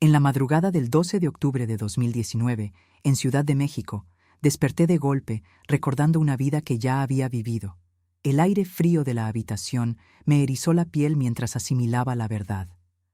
En la madrugada del 12 de octubre de 2019, en Ciudad de México, desperté de golpe, recordando una vida que ya había vivido. El aire frío de la habitación me erizó la piel mientras asimilaba la verdad.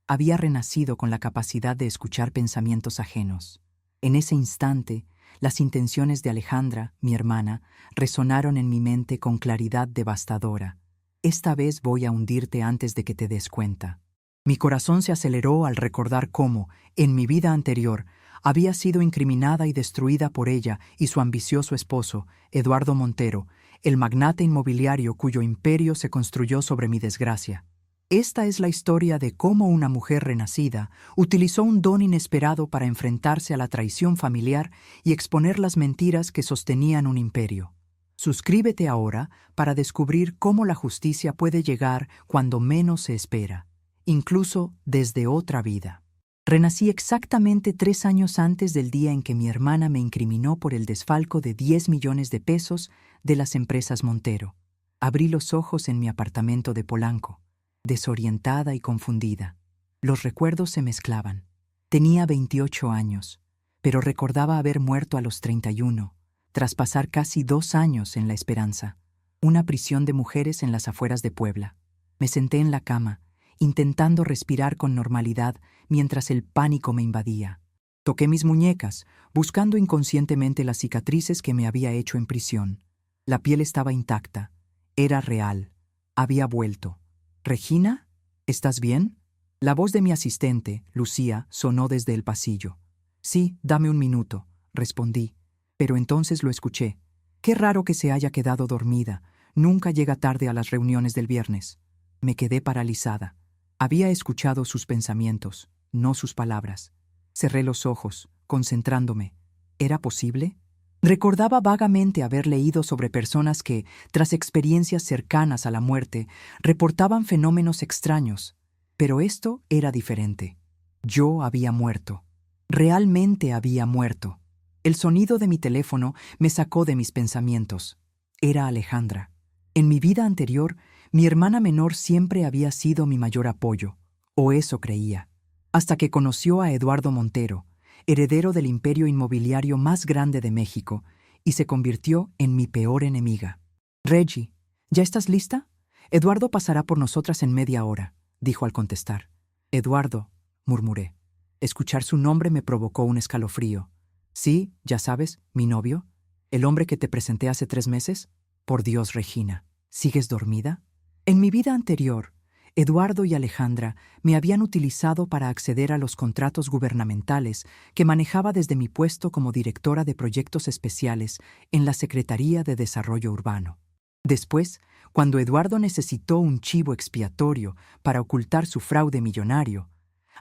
Había renacido con la capacidad de escuchar pensamientos ajenos. En ese instante, las intenciones de Alejandra, mi hermana, resonaron en mi mente con claridad devastadora. Esta vez voy a hundirte antes de que te des cuenta. Mi corazón se aceleró al recordar cómo, en mi vida anterior, había sido incriminada y destruida por ella y su ambicioso esposo, Eduardo Montero, el magnate inmobiliario cuyo imperio se construyó sobre mi desgracia. Esta es la historia de cómo una mujer renacida utilizó un don inesperado para enfrentarse a la traición familiar y exponer las mentiras que sostenían un imperio. Suscríbete ahora para descubrir cómo la justicia puede llegar cuando menos se espera, incluso desde otra vida. Renací exactamente 3 años antes del día en que mi hermana me incriminó por el desfalco de 10 millones de pesos de las empresas Montero. Abrí los ojos en mi apartamento de Polanco, desorientada y confundida. Los recuerdos se mezclaban. Tenía 28 años, pero recordaba haber muerto a los 31, tras pasar casi 2 años en La Esperanza, una prisión de mujeres en las afueras de Puebla. Me senté en la cama, intentando respirar con normalidad mientras el pánico me invadía. Toqué mis muñecas, buscando inconscientemente las cicatrices que me había hecho en prisión. La piel estaba intacta. Era real. Había vuelto. «¿Regina? ¿Estás bien?» La voz de mi asistente, Lucía, sonó desde el pasillo. «Sí, dame un minuto», respondí, pero entonces lo escuché. «Qué raro que se haya quedado dormida. Nunca llega tarde a las reuniones del viernes». Me quedé paralizada. Había escuchado sus pensamientos, no sus palabras. Cerré los ojos, concentrándome. ¿Era posible? Recordaba vagamente haber leído sobre personas que, tras experiencias cercanas a la muerte, reportaban fenómenos extraños. Pero esto era diferente. Yo había muerto. Realmente había muerto. El sonido de mi teléfono me sacó de mis pensamientos. Era Alejandra. En mi vida anterior, mi hermana menor siempre había sido mi mayor apoyo, o eso creía, hasta que conoció a Eduardo Montero, heredero del imperio inmobiliario más grande de México, y se convirtió en mi peor enemiga. «Reggie, ¿ya estás lista? Eduardo pasará por nosotras en media hora», dijo al contestar. «Eduardo», murmuré. Escuchar su nombre me provocó un escalofrío. «Sí, ya sabes, mi novio, el hombre que te presenté hace 3 meses. Por Dios, Regina, ¿sigues dormida?» En mi vida anterior, Eduardo y Alejandra me habían utilizado para acceder a los contratos gubernamentales que manejaba desde mi puesto como directora de proyectos especiales en la Secretaría de Desarrollo Urbano. Después, cuando Eduardo necesitó un chivo expiatorio para ocultar su fraude millonario,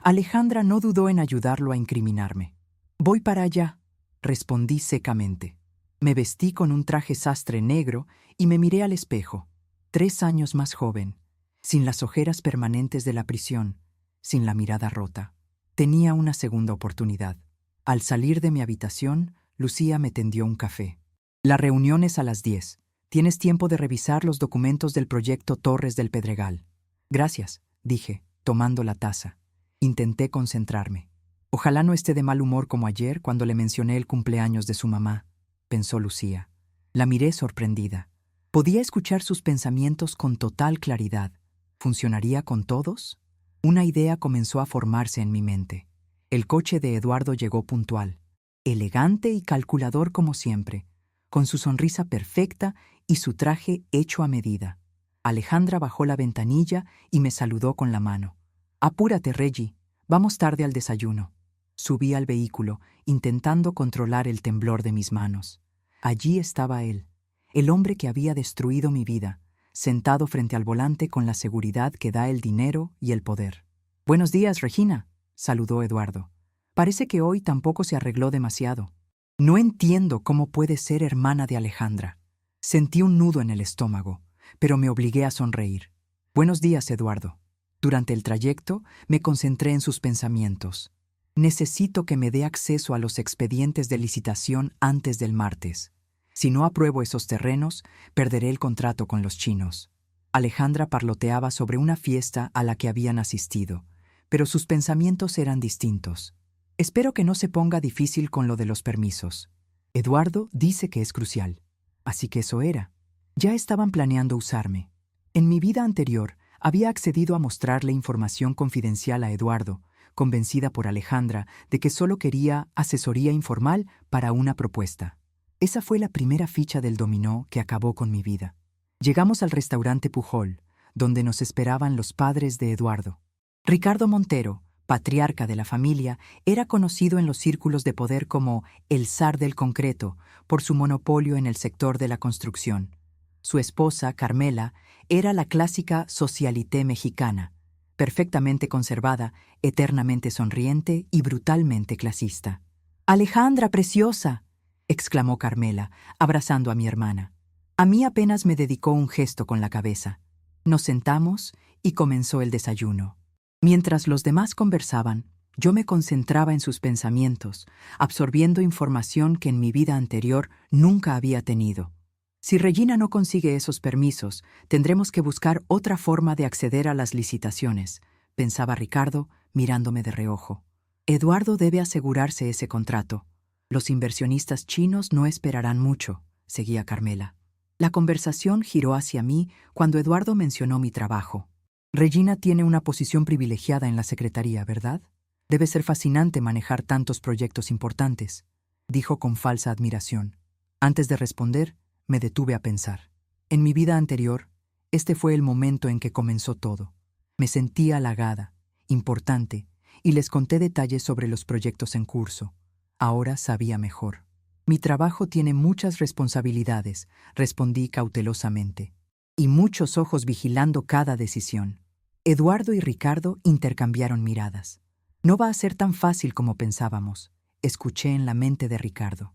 Alejandra no dudó en ayudarlo a incriminarme. «Voy para allá», respondí secamente. Me vestí con un traje sastre negro y me miré al espejo. 3 años más joven, sin las ojeras permanentes de la prisión, sin la mirada rota. Tenía una segunda oportunidad. Al salir de mi habitación, Lucía me tendió un café. «La reunión es a las 10. Tienes tiempo de revisar los documentos del proyecto Torres del Pedregal». «Gracias», dije, tomando la taza. Intenté concentrarme. «Ojalá no esté de mal humor como ayer cuando le mencioné el cumpleaños de su mamá», pensó Lucía. La miré sorprendida. Podía escuchar sus pensamientos con total claridad. ¿Funcionaría con todos? Una idea comenzó a formarse en mi mente. El coche de Eduardo llegó puntual, elegante y calculador como siempre, con su sonrisa perfecta y su traje hecho a medida. Alejandra bajó la ventanilla y me saludó con la mano. «Apúrate, Reggie, vamos tarde al desayuno». Subí al vehículo, intentando controlar el temblor de mis manos. Allí estaba él, el hombre que había destruido mi vida, sentado frente al volante con la seguridad que da el dinero y el poder. «Buenos días, Regina», saludó Eduardo. «Parece que hoy tampoco se arregló demasiado». No entiendo cómo puede ser hermana de Alejandra. Sentí un nudo en el estómago, pero me obligué a sonreír. «Buenos días, Eduardo». Durante el trayecto me concentré en sus pensamientos. Necesito que me dé acceso a los expedientes de licitación antes del martes. Si no apruebo esos terrenos, perderé el contrato con los chinos. Alejandra parloteaba sobre una fiesta a la que habían asistido, pero sus pensamientos eran distintos. Espero que no se ponga difícil con lo de los permisos. Eduardo dice que es crucial. Así que eso era. Ya estaban planeando usarme. En mi vida anterior, había accedido a mostrarle información confidencial a Eduardo, convencida por Alejandra de que solo quería asesoría informal para una propuesta. Esa fue la primera ficha del dominó que acabó con mi vida. Llegamos al restaurante Pujol, donde nos esperaban los padres de Eduardo. Ricardo Montero, patriarca de la familia, era conocido en los círculos de poder como el zar del concreto por su monopolio en el sector de la construcción. Su esposa, Carmela, era la clásica socialité mexicana, perfectamente conservada, eternamente sonriente y brutalmente clasista. «¡Alejandra, preciosa!», exclamó Carmela, abrazando a mi hermana. A mí apenas me dedicó un gesto con la cabeza. Nos sentamos y comenzó el desayuno. Mientras los demás conversaban, yo me concentraba en sus pensamientos, absorbiendo información que en mi vida anterior nunca había tenido. Si Regina no consigue esos permisos, tendremos que buscar otra forma de acceder a las licitaciones, pensaba Ricardo, mirándome de reojo. Eduardo debe asegurarse ese contrato. Los inversionistas chinos no esperarán mucho, seguía Carmela. La conversación giró hacia mí cuando Eduardo mencionó mi trabajo. Regina tiene una posición privilegiada en la secretaría, ¿verdad? Debe ser fascinante manejar tantos proyectos importantes, dijo con falsa admiración. Antes de responder, me detuve a pensar. En mi vida anterior, este fue el momento en que comenzó todo. Me sentí halagada, importante, y les conté detalles sobre los proyectos en curso. Ahora sabía mejor. Mi trabajo tiene muchas responsabilidades, respondí cautelosamente, y muchos ojos vigilando cada decisión. Eduardo y Ricardo intercambiaron miradas. No va a ser tan fácil como pensábamos, escuché en la mente de Ricardo.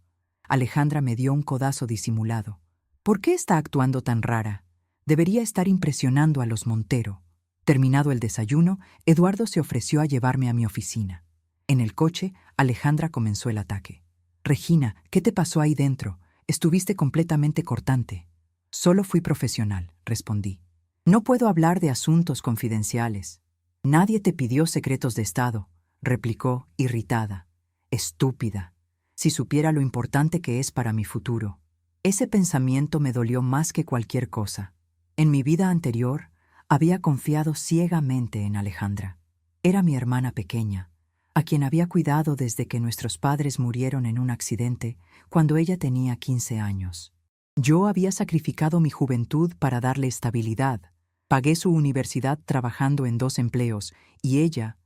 Alejandra me dio un codazo disimulado. ¿Por qué está actuando tan rara? Debería estar impresionando a los Montero. Terminado el desayuno, Eduardo se ofreció a llevarme a mi oficina. En el coche, Alejandra comenzó el ataque. «Regina, ¿qué te pasó ahí dentro? Estuviste completamente cortante». «Solo fui profesional», respondí. «No puedo hablar de asuntos confidenciales». «Nadie te pidió secretos de Estado», replicó, irritada. «Estúpida. Si supiera lo importante que es para mi futuro». Ese pensamiento me dolió más que cualquier cosa. En mi vida anterior, había confiado ciegamente en Alejandra. Era mi hermana pequeña, a quien había cuidado desde que nuestros padres murieron en un accidente cuando ella tenía 15 años. Yo había sacrificado mi juventud para darle estabilidad. Pagué su universidad trabajando en 2 empleos y ella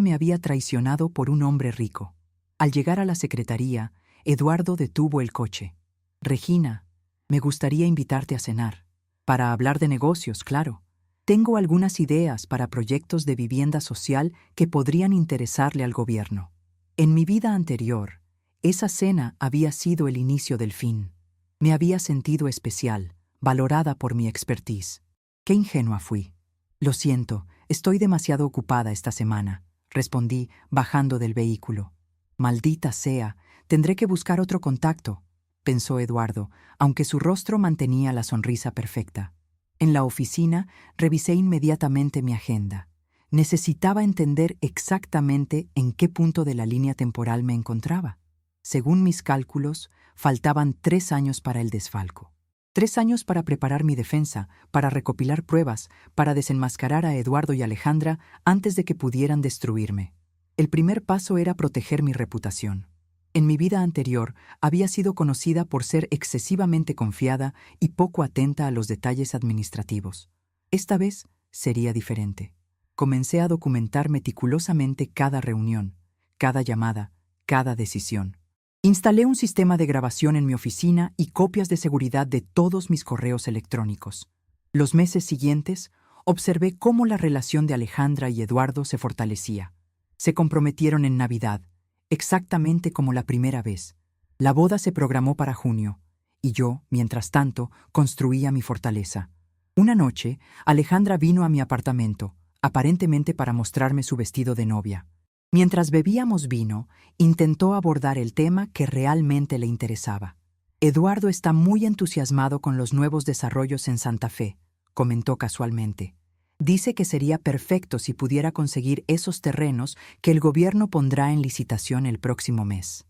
me había traicionado por un hombre rico. Al llegar a la secretaría, Eduardo detuvo el coche. «Regina, me gustaría invitarte a cenar. Para hablar de negocios, claro. Tengo algunas ideas para proyectos de vivienda social que podrían interesarle al gobierno». En mi vida anterior, esa cena había sido el inicio del fin. Me había sentido especial, valorada por mi expertise. Qué ingenua fui. «Lo siento, estoy demasiado ocupada esta semana», respondí, bajando del vehículo. «Maldita sea, tendré que buscar otro contacto», pensó Eduardo, aunque su rostro mantenía la sonrisa perfecta. En la oficina, revisé inmediatamente mi agenda. Necesitaba entender exactamente en qué punto de la línea temporal me encontraba. Según mis cálculos, faltaban 3 años para el desfalco. 3 años para preparar mi defensa, para recopilar pruebas, para desenmascarar a Eduardo y Alejandra antes de que pudieran destruirme. El primer paso era proteger mi reputación. En mi vida anterior había sido conocida por ser excesivamente confiada y poco atenta a los detalles administrativos. Esta vez sería diferente. Comencé a documentar meticulosamente cada reunión, cada llamada, cada decisión. Instalé un sistema de grabación en mi oficina y copias de seguridad de todos mis correos electrónicos. Los meses siguientes, observé cómo la relación de Alejandra y Eduardo se fortalecía. Se comprometieron en Navidad, exactamente como la primera vez. La boda se programó para junio, y yo, mientras tanto, construía mi fortaleza. Una noche, Alejandra vino a mi apartamento, aparentemente para mostrarme su vestido de novia. Mientras bebíamos vino, intentó abordar el tema que realmente le interesaba. «Eduardo está muy entusiasmado con los nuevos desarrollos en Santa Fe», comentó casualmente. Dice que sería perfecto si pudiera conseguir esos terrenos que el gobierno pondrá en licitación el próximo mes.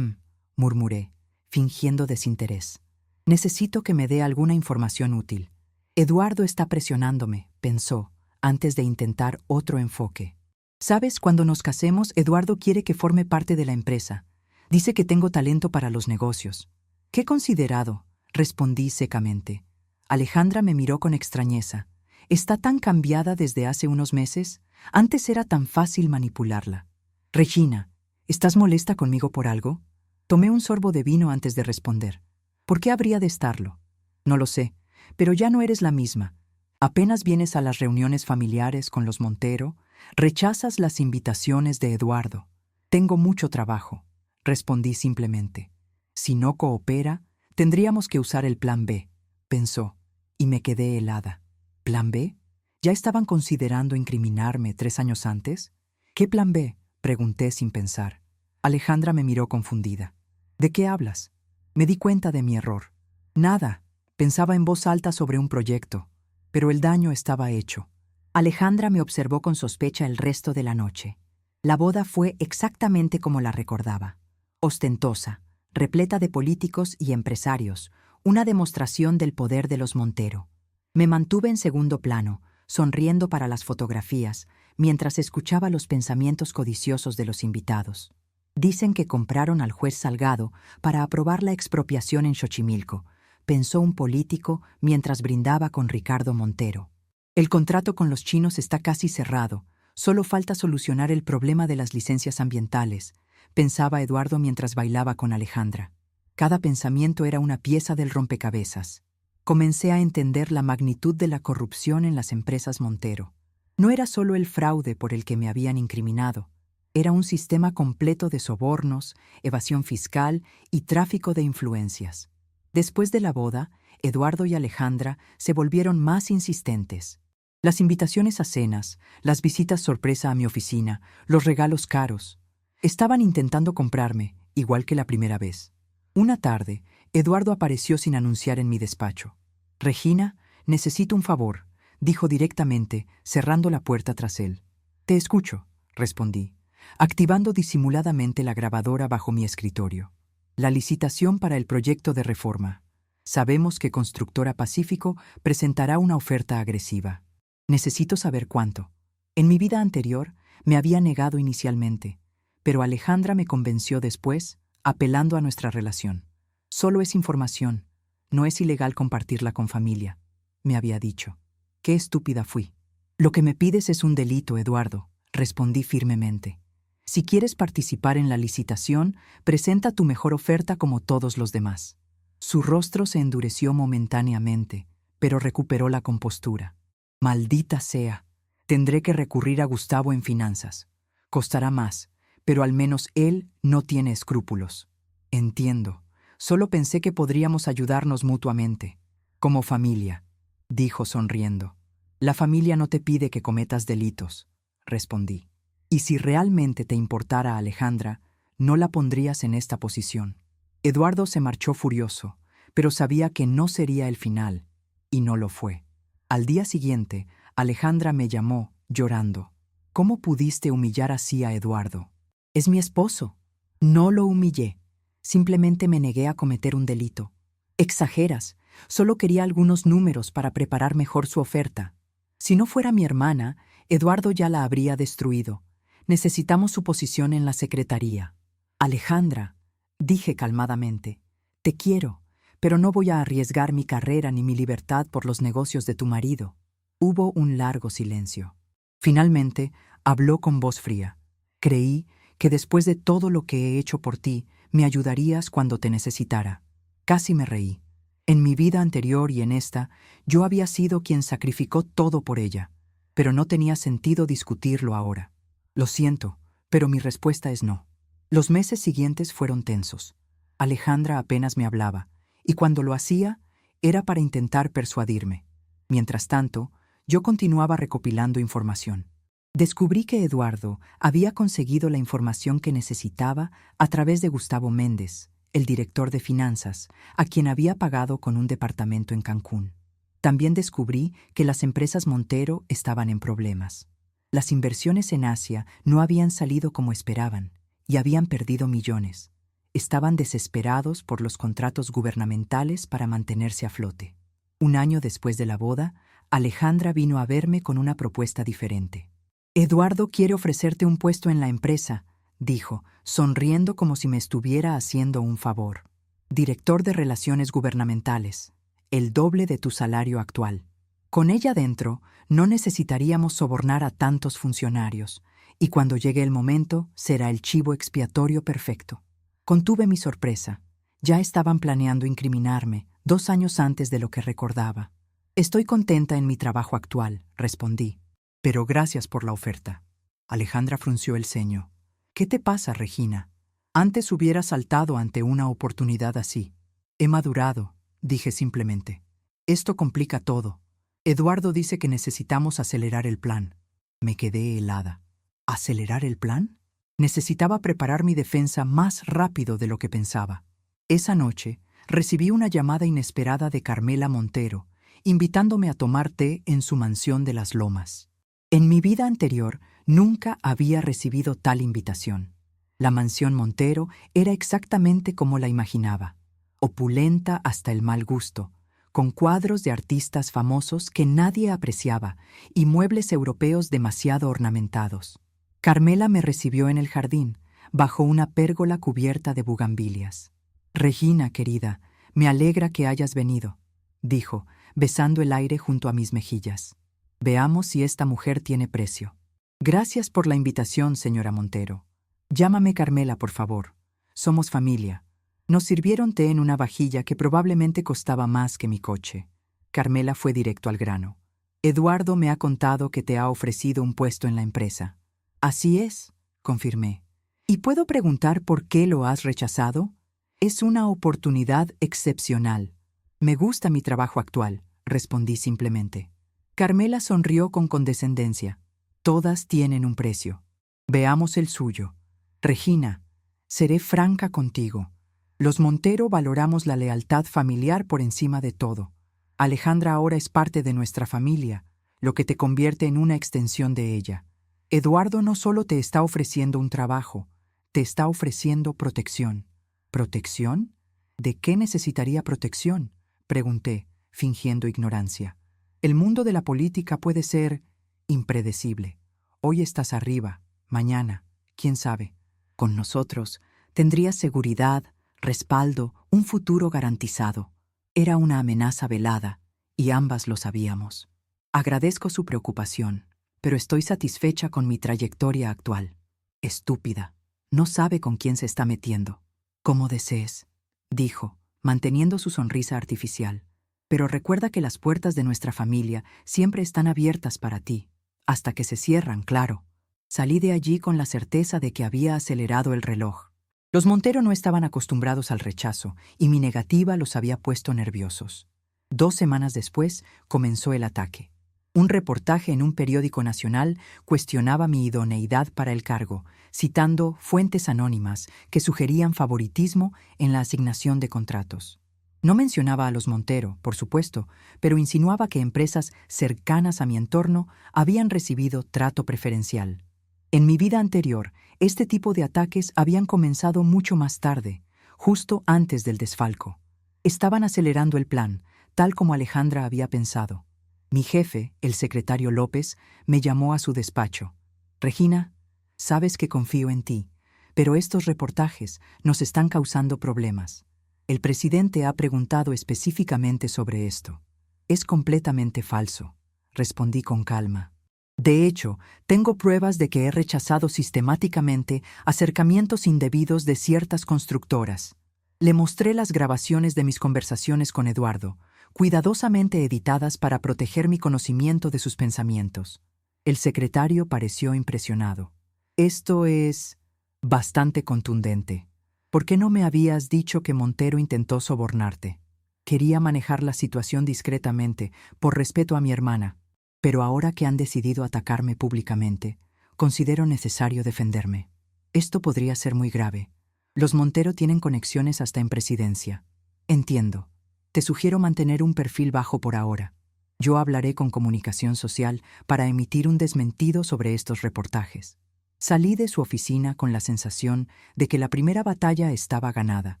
Murmuré, fingiendo desinterés. Necesito que me dé alguna información útil. Eduardo está presionándome, pensó, antes de intentar otro enfoque. ¿Sabes? Cuando nos casemos, Eduardo quiere que forme parte de la empresa. Dice que tengo talento para los negocios. «¿Qué considerado?», respondí secamente. Alejandra me miró con extrañeza. «¿Está tan cambiada desde hace unos meses? Antes era tan fácil manipularla». «Regina, ¿estás molesta conmigo por algo?». Tomé un sorbo de vino antes de responder. «¿Por qué habría de estarlo?». «No lo sé, pero ya no eres la misma. Apenas vienes a las reuniones familiares con los Montero, rechazas las invitaciones de Eduardo. Tengo mucho trabajo», respondí simplemente. «Si no coopera, tendríamos que usar el plan B», pensó, y me quedé helada. ¿Plan B? ¿Ya estaban considerando incriminarme 3 años antes? ¿Qué plan B?, pregunté sin pensar. Alejandra me miró confundida. ¿De qué hablas? Me di cuenta de mi error. Nada, pensaba en voz alta sobre un proyecto, pero el daño estaba hecho. Alejandra me observó con sospecha el resto de la noche. La boda fue exactamente como la recordaba. Ostentosa, repleta de políticos y empresarios, una demostración del poder de los Montero. Me mantuve en segundo plano, sonriendo para las fotografías, mientras escuchaba los pensamientos codiciosos de los invitados. Dicen que compraron al juez Salgado para aprobar la expropiación en Xochimilco, pensó un político mientras brindaba con Ricardo Montero. El contrato con los chinos está casi cerrado, solo falta solucionar el problema de las licencias ambientales, pensaba Eduardo mientras bailaba con Alejandra. Cada pensamiento era una pieza del rompecabezas. Comencé a entender la magnitud de la corrupción en las empresas Montero. No era solo el fraude por el que me habían incriminado, era un sistema completo de sobornos, evasión fiscal y tráfico de influencias. Después de la boda, Eduardo y Alejandra se volvieron más insistentes. Las invitaciones a cenas, las visitas sorpresa a mi oficina, los regalos caros. Estaban intentando comprarme, igual que la primera vez. Una tarde, Eduardo apareció sin anunciar en mi despacho. «Regina, necesito un favor», dijo directamente, cerrando la puerta tras él. «Te escucho», respondí, activando disimuladamente la grabadora bajo mi escritorio. «La licitación para el proyecto de reforma. Sabemos que Constructora Pacífico presentará una oferta agresiva. Necesito saber cuánto. En mi vida anterior me había negado inicialmente, pero Alejandra me convenció después, apelando a nuestra relación. Solo es información, no es ilegal compartirla con familia», me había dicho. Qué estúpida fui. «Lo que me pides es un delito, Eduardo», respondí firmemente. «Si quieres participar en la licitación, presenta tu mejor oferta como todos los demás». Su rostro se endureció momentáneamente, pero recuperó la compostura. «Maldita sea. Tendré que recurrir a Gustavo en finanzas. Costará más, pero al menos él no tiene escrúpulos». «Entiendo. Solo pensé que podríamos ayudarnos mutuamente. Como familia», dijo sonriendo. «La familia no te pide que cometas delitos», respondí. «Y si realmente te importara Alejandra, no la pondrías en esta posición». Eduardo se marchó furioso, pero sabía que no sería el final, y no lo fue. Al día siguiente, Alejandra me llamó, llorando. «¿Cómo pudiste humillar así a Eduardo? Es mi esposo». «No lo humillé. Simplemente me negué a cometer un delito». «Exageras. Solo quería algunos números para preparar mejor su oferta. Si no fuera mi hermana, Eduardo ya la habría destruido. Necesitamos su posición en la secretaría». «Alejandra», dije calmadamente, «te quiero, pero no voy a arriesgar mi carrera ni mi libertad por los negocios de tu marido». Hubo un largo silencio. Finalmente, habló con voz fría. «Creí que después de todo lo que he hecho por ti, me ayudarías cuando te necesitara». Casi me reí. En mi vida anterior y en esta, yo había sido quien sacrificó todo por ella, pero no tenía sentido discutirlo ahora. «Lo siento, pero mi respuesta es no». Los meses siguientes fueron tensos. Alejandra apenas me hablaba, y cuando lo hacía, era para intentar persuadirme. Mientras tanto, yo continuaba recopilando información. Descubrí que Eduardo había conseguido la información que necesitaba a través de Gustavo Méndez, el director de finanzas, a quien había pagado con un departamento en Cancún. También descubrí que las empresas Montero estaban en problemas. Las inversiones en Asia no habían salido como esperaban y habían perdido millones. Estaban desesperados por los contratos gubernamentales para mantenerse a flote. Un año después de la boda, Alejandra vino a verme con una propuesta diferente. Eduardo quiere ofrecerte un puesto en la empresa, dijo, sonriendo como si me estuviera haciendo un favor. Director de Relaciones Gubernamentales, el doble de tu salario actual. Con ella dentro, no necesitaríamos sobornar a tantos funcionarios, y cuando llegue el momento, será el chivo expiatorio perfecto. Contuve mi sorpresa. Ya estaban planeando incriminarme 2 años antes de lo que recordaba. Estoy contenta en mi trabajo actual, respondí. Pero gracias por la oferta. Alejandra frunció el ceño. ¿Qué te pasa, Regina? Antes hubiera saltado ante una oportunidad así. He madurado, dije simplemente. Esto complica todo. Eduardo dice que necesitamos acelerar el plan. Me quedé helada. ¿Acelerar el plan? Necesitaba preparar mi defensa más rápido de lo que pensaba. Esa noche, recibí una llamada inesperada de Carmela Montero, invitándome a tomar té en su mansión de Las Lomas. En mi vida anterior, nunca había recibido tal invitación. La mansión Montero era exactamente como la imaginaba, opulenta hasta el mal gusto, con cuadros de artistas famosos que nadie apreciaba y muebles europeos demasiado ornamentados. Carmela me recibió en el jardín, bajo una pérgola cubierta de bugambilias. «Regina, querida, me alegra que hayas venido», dijo, besando el aire junto a mis mejillas. «Veamos si esta mujer tiene precio». «Gracias por la invitación, señora Montero. Llámame Carmela, por favor. Somos familia». Nos sirvieron té en una vajilla que probablemente costaba más que mi coche. Carmela fue directo al grano. «Eduardo me ha contado que te ha ofrecido un puesto en la empresa». «Así es», confirmé. «¿Y puedo preguntar por qué lo has rechazado?» «Es una oportunidad excepcional. Me gusta mi trabajo actual», respondí simplemente. Carmela sonrió con condescendencia. «Todas tienen un precio. Veamos el suyo. Regina, seré franca contigo. Los Montero valoramos la lealtad familiar por encima de todo. Alejandra ahora es parte de nuestra familia, lo que te convierte en una extensión de ella. Eduardo no solo te está ofreciendo un trabajo, te está ofreciendo protección». «¿Protección? ¿De qué necesitaría protección?», pregunté, fingiendo ignorancia. El mundo de la política puede ser impredecible. Hoy estás arriba, mañana, quién sabe. Con nosotros tendrías seguridad, respaldo, un futuro garantizado. Era una amenaza velada, y ambas lo sabíamos. Agradezco su preocupación, pero estoy satisfecha con mi trayectoria actual. Estúpida, no sabe con quién se está metiendo. «Como desees», dijo, manteniendo su sonrisa artificial. «Pero recuerda que las puertas de nuestra familia siempre están abiertas para ti, hasta que se cierran, claro». Salí de allí con la certeza de que había acelerado el reloj. Los Montero no estaban acostumbrados al rechazo, y mi negativa los había puesto nerviosos. 2 semanas después comenzó el ataque. Un reportaje en un periódico nacional cuestionaba mi idoneidad para el cargo, citando fuentes anónimas que sugerían favoritismo en la asignación de contratos. No mencionaba a los Montero, por supuesto, pero insinuaba que empresas cercanas a mi entorno habían recibido trato preferencial. En mi vida anterior, este tipo de ataques habían comenzado mucho más tarde, justo antes del desfalco. Estaban acelerando el plan, tal como Alejandra había pensado. Mi jefe, el secretario López, me llamó a su despacho. «Regina, sabes que confío en ti, pero estos reportajes nos están causando problemas. El presidente ha preguntado específicamente sobre esto». «Es completamente falso», respondí con calma. «De hecho, tengo pruebas de que he rechazado sistemáticamente acercamientos indebidos de ciertas constructoras». Le mostré las grabaciones de mis conversaciones con Eduardo, cuidadosamente editadas para proteger mi conocimiento de sus pensamientos. El secretario pareció impresionado. «Esto es bastante contundente. ¿Por qué no me habías dicho que Montero intentó sobornarte?» Quería manejar la situación discretamente, por respeto a mi hermana, pero ahora que han decidido atacarme públicamente, considero necesario defenderme. Esto podría ser muy grave. Los Montero tienen conexiones hasta en presidencia. Entiendo. Te sugiero mantener un perfil bajo por ahora. Yo hablaré con Comunicación Social para emitir un desmentido sobre estos reportajes. Salí de su oficina con la sensación de que la primera batalla estaba ganada,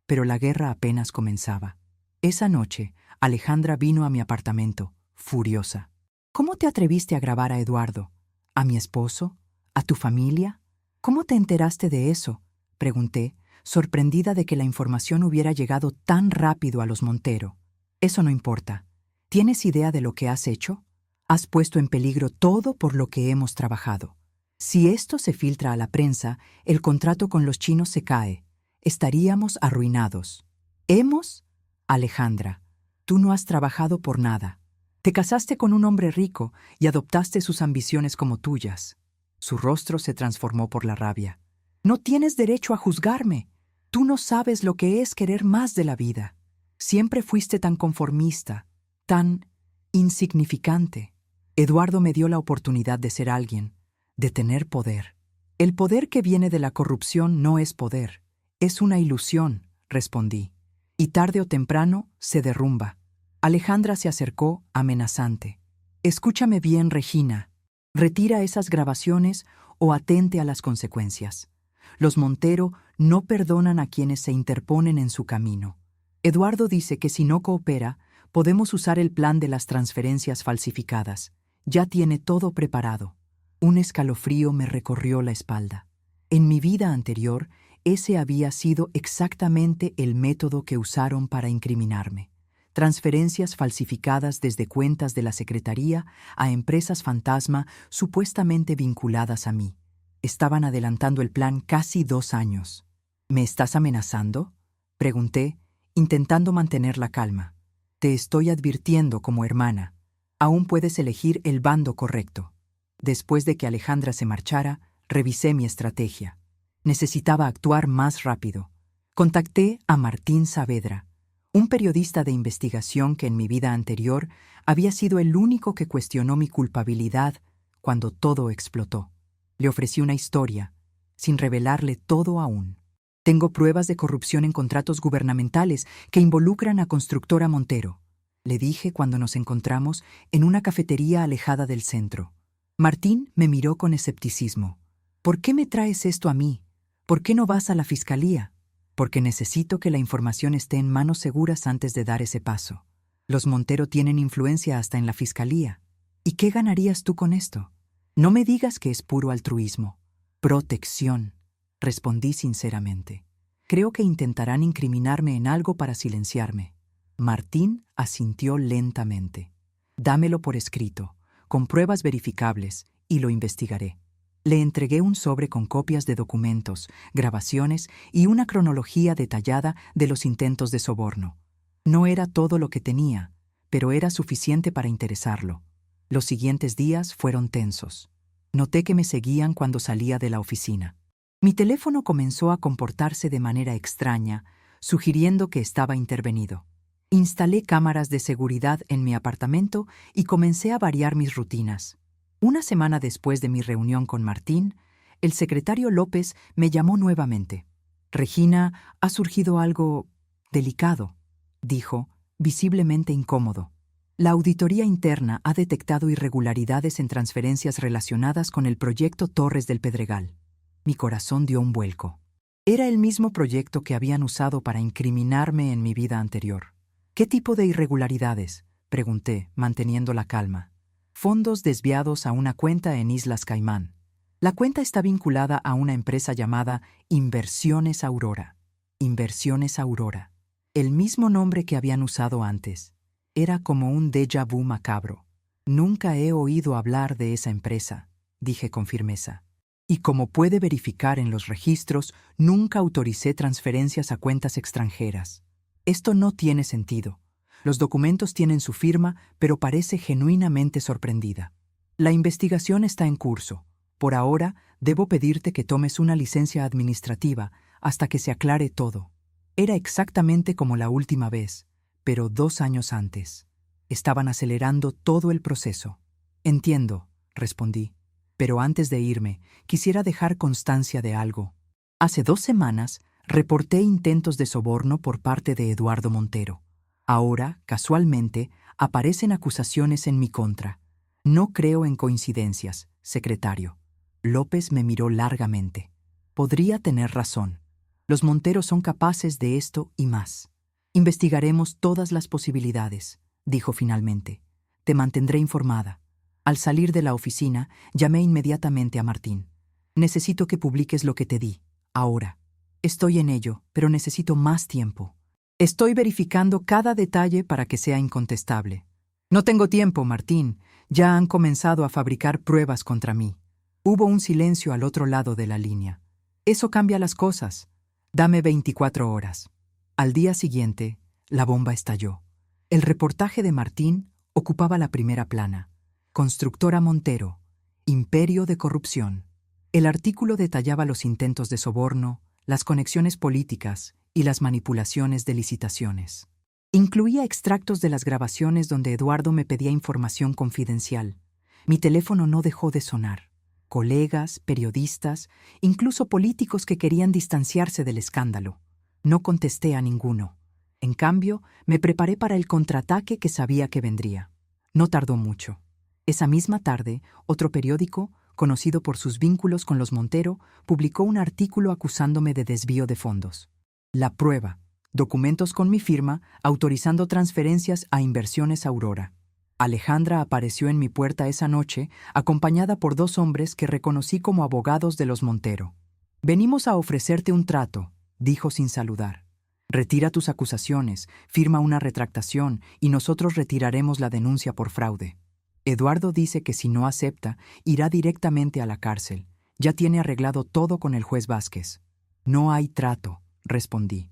pero la guerra apenas comenzaba. Esa noche, Alejandra vino a mi apartamento, furiosa. ¿Cómo te atreviste a grabar a Eduardo? ¿A mi esposo? ¿A tu familia? ¿Cómo te enteraste de eso?, pregunté, sorprendida de que la información hubiera llegado tan rápido a los Montero. Eso no importa. ¿Tienes idea de lo que has hecho? Has puesto en peligro todo por lo que hemos trabajado. Si esto se filtra a la prensa, el contrato con los chinos se cae. Estaríamos arruinados. ¿Hemos? Alejandra, tú no has trabajado por nada. Te casaste con un hombre rico y adoptaste sus ambiciones como tuyas. Su rostro se transformó por la rabia. No tienes derecho a juzgarme. Tú no sabes lo que es querer más de la vida. Siempre fuiste tan conformista, tan insignificante. Eduardo me dio la oportunidad de ser alguien, de tener poder. El poder que viene de la corrupción no es poder, es una ilusión, respondí. Y tarde o temprano se derrumba. Alejandra se acercó, amenazante. Escúchame bien, Regina. Retira esas grabaciones o atente a las consecuencias. Los Montero no perdonan a quienes se interponen en su camino. Eduardo dice que si no coopera, podemos usar el plan de las transferencias falsificadas. Ya tiene todo preparado. Un escalofrío me recorrió la espalda. En mi vida anterior, ese había sido exactamente el método que usaron para incriminarme. Transferencias falsificadas desde cuentas de la Secretaría a empresas fantasma supuestamente vinculadas a mí. Estaban adelantando el plan casi 2 años. ¿Me estás amenazando?, pregunté, intentando mantener la calma. Te estoy advirtiendo como hermana. Aún puedes elegir el bando correcto. Después de que Alejandra se marchara, revisé mi estrategia. Necesitaba actuar más rápido. Contacté a Martín Saavedra, un periodista de investigación que en mi vida anterior había sido el único que cuestionó mi culpabilidad cuando todo explotó. Le ofrecí una historia, sin revelarle todo aún. Tengo pruebas de corrupción en contratos gubernamentales que involucran a Constructora Montero, le dije cuando nos encontramos en una cafetería alejada del centro. Martín me miró con escepticismo. ¿Por qué me traes esto a mí? ¿Por qué no vas a la fiscalía? Porque necesito que la información esté en manos seguras antes de dar ese paso. Los Montero tienen influencia hasta en la fiscalía. ¿Y qué ganarías tú con esto? No me digas que es puro altruismo. Protección, respondí sinceramente. Creo que intentarán incriminarme en algo para silenciarme. Martín asintió lentamente. Dámelo por escrito, con pruebas verificables, y lo investigaré. Le entregué un sobre con copias de documentos, grabaciones y una cronología detallada de los intentos de soborno. No era todo lo que tenía, pero era suficiente para interesarlo. Los siguientes días fueron tensos. Noté que me seguían cuando salía de la oficina. Mi teléfono comenzó a comportarse de manera extraña, sugiriendo que estaba intervenido. Instalé cámaras de seguridad en mi apartamento y comencé a variar mis rutinas. Una semana después de mi reunión con Martín, el secretario López me llamó nuevamente. «Regina, ha surgido algo delicado», dijo, visiblemente incómodo. La auditoría interna ha detectado irregularidades en transferencias relacionadas con el proyecto Torres del Pedregal. Mi corazón dio un vuelco. Era el mismo proyecto que habían usado para incriminarme en mi vida anterior. «¿Qué tipo de irregularidades?», pregunté, manteniendo la calma. «Fondos desviados a una cuenta en Islas Caimán. La cuenta está vinculada a una empresa llamada Inversiones Aurora». Inversiones Aurora. El mismo nombre que habían usado antes. Era como un déjà vu macabro. «Nunca he oído hablar de esa empresa», dije con firmeza. «Y como puede verificar en los registros, nunca autoricé transferencias a cuentas extranjeras. Esto no tiene sentido. Los documentos tienen su firma, pero parece genuinamente sorprendida. La investigación está en curso. Por ahora, debo pedirte que tomes una licencia administrativa hasta que se aclare todo». Era exactamente como la última vez, pero 2 años antes. Estaban acelerando todo el proceso. «Entiendo», respondí. «Pero antes de irme, quisiera dejar constancia de algo. Hace 2 semanas, reporté intentos de soborno por parte de Eduardo Montero. Ahora, casualmente, aparecen acusaciones en mi contra. No creo en coincidencias, secretario. López me miró largamente. Podría tener razón. Los Monteros son capaces de esto y más. Investigaremos todas las posibilidades, dijo finalmente. Te mantendré informada. Al salir de la oficina, llamé inmediatamente a Martín. Necesito que publiques lo que te di, ahora. Estoy en ello, pero necesito más tiempo. Estoy verificando cada detalle para que sea incontestable. No tengo tiempo, Martín. Ya han comenzado a fabricar pruebas contra mí. Hubo un silencio al otro lado de la línea. Eso cambia las cosas. Dame 24 horas. Al día siguiente, la bomba estalló. El reportaje de Martín ocupaba la primera plana. Constructora Montero, imperio de corrupción. El artículo detallaba los intentos de soborno, las conexiones políticas y las manipulaciones de licitaciones. Incluía extractos de las grabaciones donde Eduardo me pedía información confidencial. Mi teléfono no dejó de sonar. Colegas, periodistas, incluso políticos que querían distanciarse del escándalo. No contesté a ninguno. En cambio, me preparé para el contraataque que sabía que vendría. No tardó mucho. Esa misma tarde, otro periódico, conocido por sus vínculos con los Montero, publicó un artículo acusándome de desvío de fondos. La prueba: documentos con mi firma autorizando transferencias a Inversiones Aurora. Alejandra apareció en mi puerta esa noche, acompañada por 2 hombres que reconocí como abogados de los Montero. «Venimos a ofrecerte un trato», dijo sin saludar. «Retira tus acusaciones, firma una retractación y nosotros retiraremos la denuncia por fraude. Eduardo dice que si no acepta, irá directamente a la cárcel. Ya tiene arreglado todo con el juez Vázquez». «No hay trato», respondí.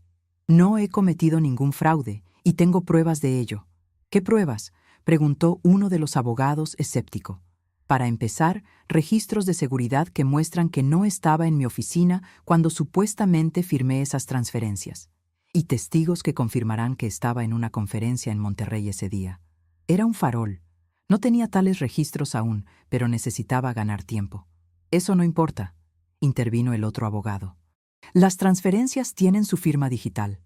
«No he cometido ningún fraude y tengo pruebas de ello». «¿Qué pruebas?», preguntó uno de los abogados escéptico. «Para empezar, registros de seguridad que muestran que no estaba en mi oficina cuando supuestamente firmé esas transferencias. Y testigos que confirmarán que estaba en una conferencia en Monterrey ese día. Era un farol. No tenía tales registros aún, pero necesitaba ganar tiempo». «Eso no importa», intervino el otro abogado. «Las transferencias tienen su firma digital».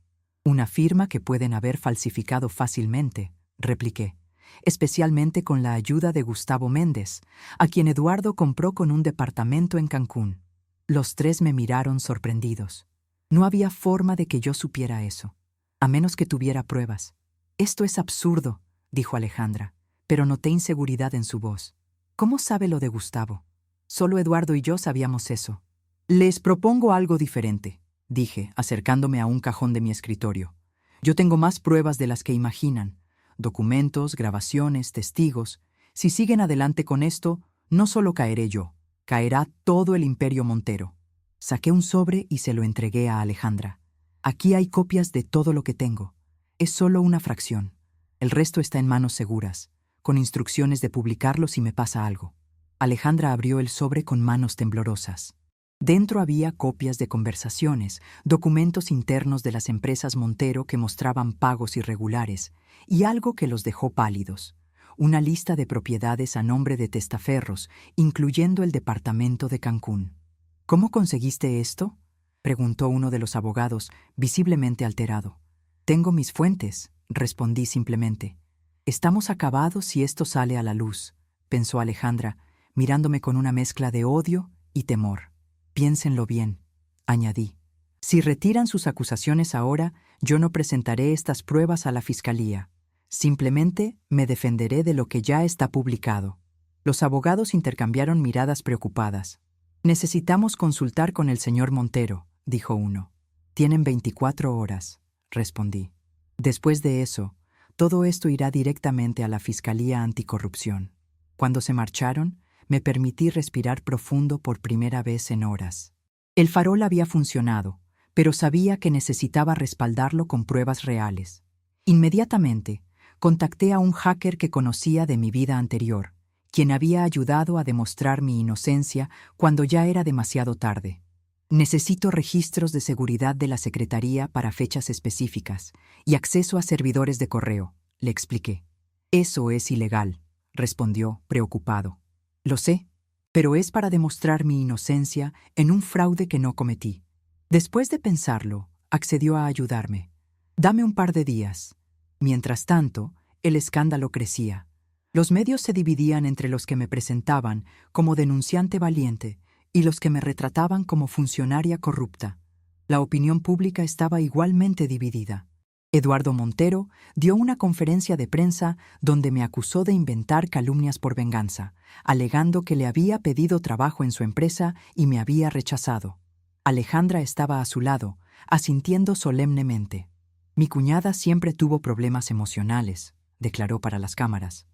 «Una firma que pueden haber falsificado fácilmente», repliqué, «especialmente con la ayuda de Gustavo Méndez, a quien Eduardo compró con un departamento en Cancún». Los 3 me miraron sorprendidos. No había forma de que yo supiera eso, a menos que tuviera pruebas. «Esto es absurdo», dijo Alejandra, pero noté inseguridad en su voz. «¿Cómo sabe lo de Gustavo?» «Solo Eduardo y yo sabíamos eso». «Les propongo algo diferente», dije, acercándome a un cajón de mi escritorio. «Yo tengo más pruebas de las que imaginan. Documentos, grabaciones, testigos. Si siguen adelante con esto, no solo caeré yo, caerá todo el imperio Montero». Saqué un sobre y se lo entregué a Alejandra. «Aquí hay copias de todo lo que tengo. Es solo una fracción. El resto está en manos seguras, con instrucciones de publicarlo si me pasa algo». Alejandra abrió el sobre con manos temblorosas. Dentro había copias de conversaciones, documentos internos de las empresas Montero que mostraban pagos irregulares, y algo que los dejó pálidos: una lista de propiedades a nombre de testaferros, incluyendo el departamento de Cancún. «¿Cómo conseguiste esto?», preguntó uno de los abogados, visiblemente alterado. «Tengo mis fuentes», respondí simplemente. «Estamos acabados si esto sale a la luz», pensó Alejandra, mirándome con una mezcla de odio y temor. «Piénsenlo bien», añadí. «Si retiran sus acusaciones ahora, yo no presentaré estas pruebas a la fiscalía. Simplemente me defenderé de lo que ya está publicado». Los abogados intercambiaron miradas preocupadas. «Necesitamos consultar con el señor Montero», dijo uno. «Tienen 24 horas», respondí. «Después de eso, todo esto irá directamente a la Fiscalía Anticorrupción». Cuando se marcharon, me permití respirar profundo por primera vez en horas. El farol había funcionado, pero sabía que necesitaba respaldarlo con pruebas reales. Inmediatamente, contacté a un hacker que conocía de mi vida anterior, quien había ayudado a demostrar mi inocencia cuando ya era demasiado tarde. «Necesito registros de seguridad de la Secretaría para fechas específicas y acceso a servidores de correo», le expliqué. «Eso es ilegal», respondió, preocupado. «Lo sé, pero es para demostrar mi inocencia en un fraude que no cometí». Después de pensarlo, accedió a ayudarme. «Dame un par de días. Mientras tanto, El escándalo crecía. Los medios se dividían entre los que me presentaban como denunciante valiente y los que me retrataban como funcionaria corrupta. La opinión pública estaba igualmente dividida. Eduardo Montero dio una conferencia de prensa donde me acusó de inventar calumnias por venganza, alegando que le había pedido trabajo en su empresa y me había rechazado. Alejandra estaba a su lado, asintiendo solemnemente. Mi cuñada siempre tuvo problemas emocionales, declaró para las cámaras.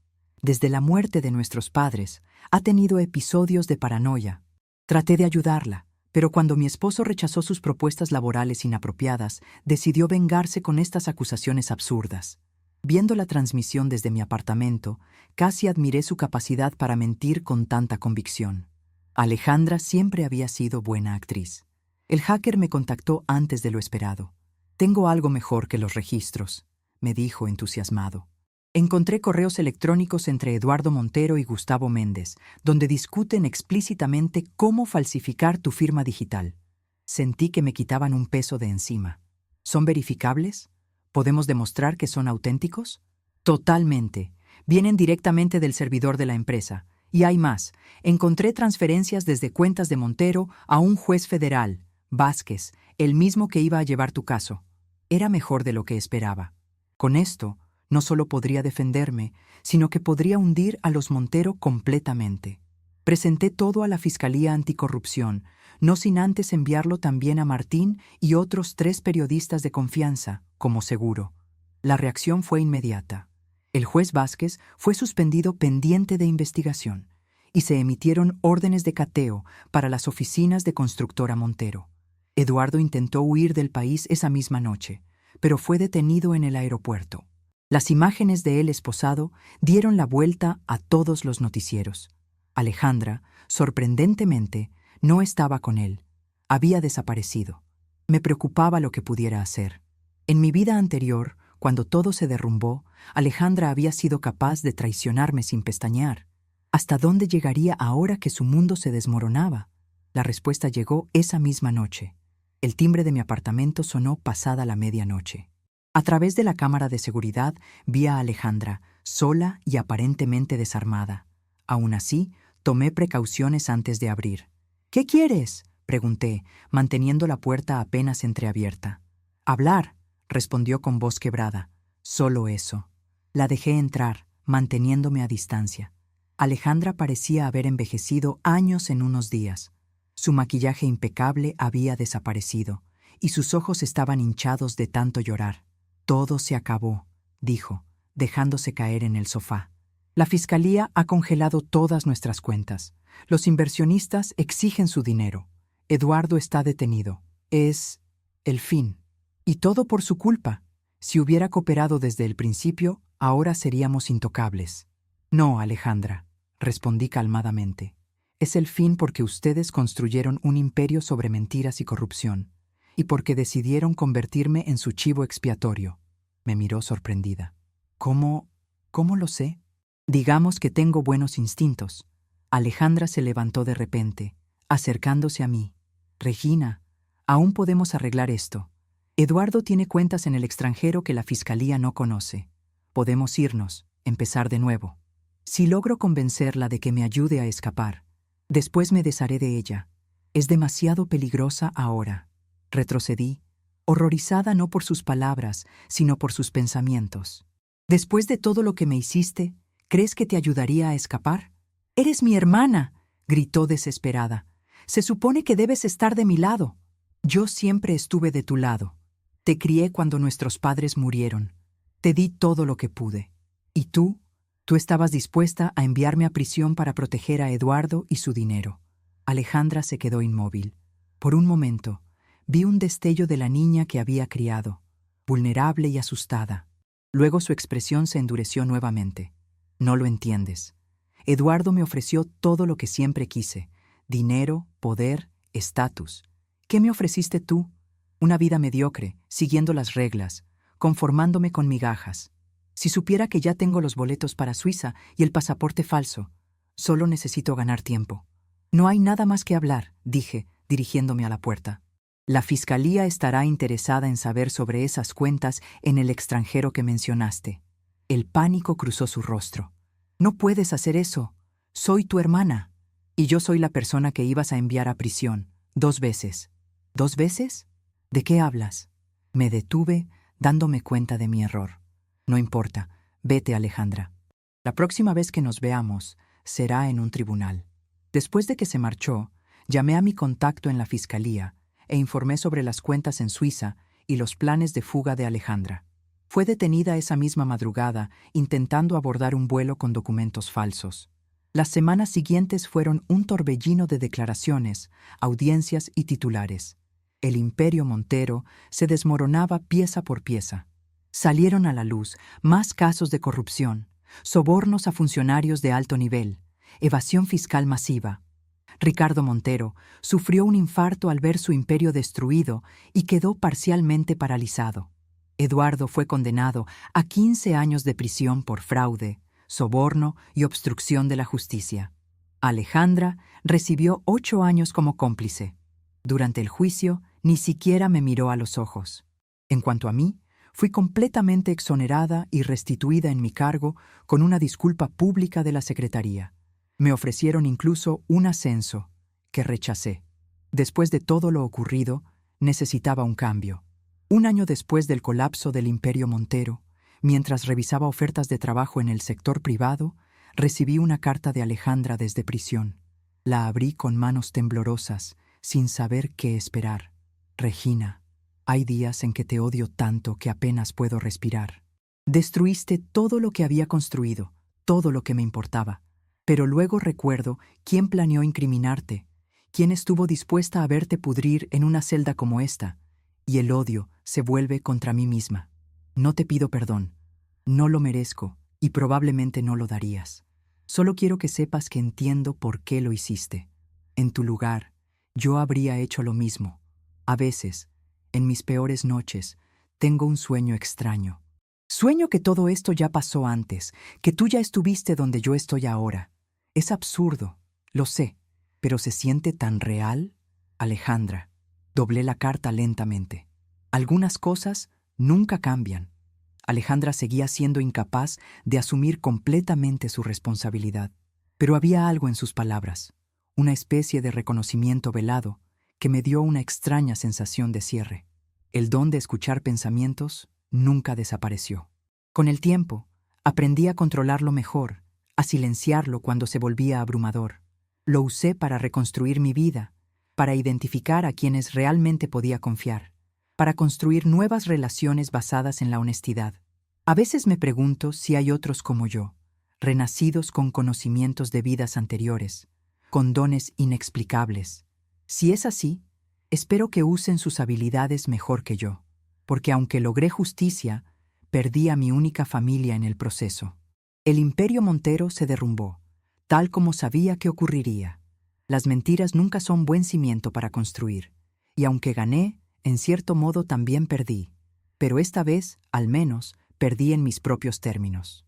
Desde la muerte de nuestros padres, ha tenido episodios de paranoia. Traté de ayudarla, pero cuando mi esposo rechazó sus propuestas laborales inapropiadas, decidió vengarse con estas acusaciones absurdas. Viendo la transmisión desde mi apartamento, casi admiré su capacidad para mentir con tanta convicción. Alejandra siempre había sido buena actriz. El hacker me contactó antes de lo esperado. «Tengo algo mejor que los registros», me dijo entusiasmado. Encontré correos electrónicos entre Eduardo Montero y Gustavo Méndez, donde discuten explícitamente cómo falsificar tu firma digital. Sentí que me quitaban un peso de encima. ¿Son verificables? ¿Podemos demostrar que son auténticos? Totalmente. Vienen directamente del servidor de la empresa. Y hay más. Encontré transferencias desde cuentas de Montero a un juez federal, Vázquez, el mismo que iba a llevar tu caso. Era mejor de lo que esperaba. Con esto, no solo podría defenderme, sino que podría hundir a los Montero completamente. Presenté todo a la Fiscalía Anticorrupción, no sin antes enviarlo también a Martín y otros 3 periodistas de confianza, como seguro. La reacción fue inmediata. El juez Vázquez fue suspendido pendiente de investigación y se emitieron órdenes de cateo para las oficinas de Constructora Montero. Eduardo intentó huir del país esa misma noche, pero fue detenido en el aeropuerto. Las imágenes de él esposado dieron la vuelta a todos los noticieros. Alejandra, sorprendentemente, no estaba con él. Había desaparecido. Me preocupaba lo que pudiera hacer. En mi vida anterior, cuando todo se derrumbó, Alejandra había sido capaz de traicionarme sin pestañear. ¿Hasta dónde llegaría ahora que su mundo se desmoronaba? La respuesta llegó esa misma noche. El timbre de mi apartamento sonó pasada la medianoche. A través de la cámara de seguridad vi a Alejandra, sola y aparentemente desarmada. Aún así, tomé precauciones antes de abrir. «¿Qué quieres?», pregunté, manteniendo la puerta apenas entreabierta. «Hablar», respondió con voz quebrada. «Solo eso». La dejé entrar, manteniéndome a distancia. Alejandra parecía haber envejecido años en unos días. Su maquillaje impecable había desaparecido, y sus ojos estaban hinchados de tanto llorar. «Todo se acabó», dijo, dejándose caer en el sofá. «La Fiscalía ha congelado todas nuestras cuentas. Los inversionistas exigen su dinero. Eduardo está detenido. Es el fin. Y todo por su culpa. Si hubiera cooperado desde el principio, ahora seríamos intocables». «No, Alejandra», respondí calmadamente. «Es el fin porque ustedes construyeron un imperio sobre mentiras y corrupción, y porque decidieron convertirme en su chivo expiatorio». Me miró sorprendida. «¿Cómo lo sé?» «Digamos que tengo buenos instintos». Alejandra se levantó de repente, acercándose a mí. «Regina, aún podemos arreglar esto. Eduardo tiene cuentas en el extranjero que la Fiscalía no conoce. Podemos irnos, empezar de nuevo. Si logro convencerla de que me ayude a escapar, después me desharé de ella. Es demasiado peligrosa ahora». Retrocedí, horrorizada no por sus palabras, sino por sus pensamientos. «Después de todo lo que me hiciste, ¿crees que te ayudaría a escapar?» «Eres mi hermana», gritó desesperada. «Se supone que debes estar de mi lado». «Yo siempre estuve de tu lado. Te crié cuando nuestros padres murieron. Te di todo lo que pude. ¿Y tú? Tú estabas dispuesta a enviarme a prisión para proteger a Eduardo y su dinero». Alejandra se quedó inmóvil. Por un momento, vi un destello de la niña que había criado, vulnerable y asustada. Luego su expresión se endureció nuevamente. «No lo entiendes. Eduardo me ofreció todo lo que siempre quise: dinero, poder, estatus. ¿Qué me ofreciste tú? Una vida mediocre, siguiendo las reglas, conformándome con migajas. Si supiera que ya tengo los boletos para Suiza y el pasaporte falso, solo necesito ganar tiempo». «No hay nada más que hablar», dije, dirigiéndome a la puerta. «La Fiscalía estará interesada en saber sobre esas cuentas en el extranjero que mencionaste. El pánico cruzó su rostro. No puedes hacer eso. Soy tu hermana. Y yo soy la persona que ibas a enviar a prisión. 2 veces. ¿2 veces? ¿De qué hablas? Me detuve, dándome cuenta de mi error. No importa. Vete, Alejandra. La próxima vez que nos veamos será en un tribunal. Después de que se marchó, llamé a mi contacto en la fiscalía e informé sobre las cuentas en Suiza y los planes de fuga de Alejandra. Fue detenida esa misma madrugada intentando abordar un vuelo con documentos falsos. Las semanas siguientes fueron un torbellino de declaraciones, audiencias y titulares. El imperio Montero se desmoronaba pieza por pieza. Salieron a la luz más casos de corrupción, sobornos a funcionarios de alto nivel, evasión fiscal masiva. Ricardo Montero sufrió un infarto al ver su imperio destruido y quedó parcialmente paralizado. Eduardo fue condenado a 15 años de prisión por fraude, soborno y obstrucción de la justicia. Alejandra recibió 8 años como cómplice. Durante el juicio, ni siquiera me miró a los ojos. En cuanto a mí, fui completamente exonerada y restituida en mi cargo con una disculpa pública de la Secretaría. Me ofrecieron incluso un ascenso, que rechacé. Después de todo lo ocurrido, necesitaba un cambio. 1 año después del colapso del Imperio Montero, mientras revisaba ofertas de trabajo en el sector privado, recibí una carta de Alejandra desde prisión. La abrí con manos temblorosas, sin saber qué esperar. Regina, hay días en que te odio tanto que apenas puedo respirar. Destruiste todo lo que había construido, todo lo que me importaba. Pero luego recuerdo quién planeó incriminarte, quién estuvo dispuesta a verte pudrir en una celda como esta, y el odio se vuelve contra mí misma. No te pido perdón. No lo merezco y probablemente no lo darías. Solo quiero que sepas que entiendo por qué lo hiciste. En tu lugar, yo habría hecho lo mismo. A veces, en mis peores noches, tengo un sueño extraño. Sueño que todo esto ya pasó antes, que tú ya estuviste donde yo estoy ahora. Es absurdo, lo sé, pero se siente tan real. Alejandra, doblé la carta lentamente. Algunas cosas nunca cambian. Alejandra seguía siendo incapaz de asumir completamente su responsabilidad. Pero había algo en sus palabras, una especie de reconocimiento velado, que me dio una extraña sensación de cierre. El don de escuchar pensamientos nunca desapareció. Con el tiempo, aprendí a controlarlo mejor, a silenciarlo cuando se volvía abrumador. Lo usé para reconstruir mi vida, para identificar a quienes realmente podía confiar, para construir nuevas relaciones basadas en la honestidad. A veces me pregunto si hay otros como yo, renacidos con conocimientos de vidas anteriores, con dones inexplicables. Si es así, espero que usen sus habilidades mejor que yo, porque aunque logré justicia, perdí a mi única familia en el proceso. El Imperio Montero se derrumbó, tal como sabía que ocurriría. Las mentiras nunca son buen cimiento para construir, y aunque gané, en cierto modo también perdí. Pero esta vez, al menos, perdí en mis propios términos.